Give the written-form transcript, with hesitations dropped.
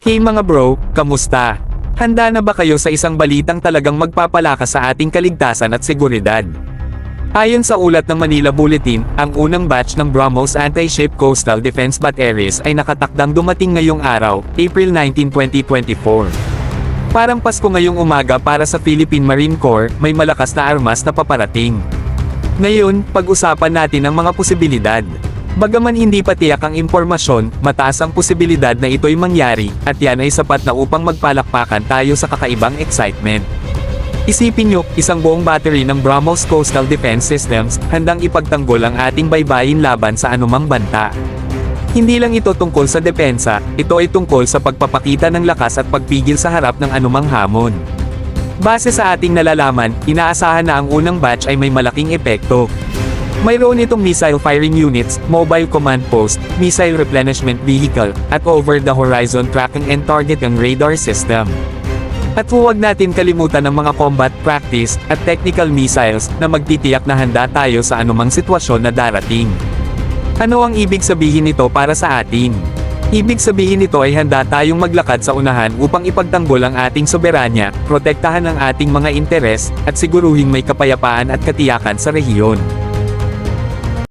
Hey mga bro, kamusta? Handa na ba kayo sa isang balitang talagang magpapalakas sa ating kaligtasan at seguridad? Ayon sa ulat ng Manila Bulletin, ang unang batch ng BrahMos Anti-Ship Coastal Defense Batteries ay nakatakdang dumating ngayong araw, April 19, 2024. Parang Pasko ngayong umaga para sa Philippine Marine Corps, may malakas na armas na paparating. Ngayon, pag-usapan natin ang mga posibilidad. Bagaman hindi pa tiyak ang impormasyon, mataas ang posibilidad na ito'y mangyari, at yan ay sapat na upang magpalakpakan tayo sa kakaibang excitement. Isipin nyo, isang buong battery ng BrahMos Coastal Defense Systems, handang ipagtanggol ang ating baybayin laban sa anumang banta. Hindi lang ito tungkol sa depensa, ito ay tungkol sa pagpapakita ng lakas at pagpigil sa harap ng anumang hamon. Base sa ating nalalaman, inaasahan na ang unang batch ay may malaking epekto. Mayroon itong missile firing units, mobile command post, missile replenishment vehicle, at over-the-horizon tracking and targeting radar system. At huwag natin kalimutan ang mga combat practice at technical missiles na magtitiyak na handa tayo sa anumang sitwasyon na darating. Ano ang ibig sabihin nito para sa atin? Ibig sabihin nito ay handa tayong maglakad sa unahan upang ipagtanggol ang ating soberanya, protektahan ang ating mga interes, at siguruhing may kapayapaan at katiyakan sa rehiyon.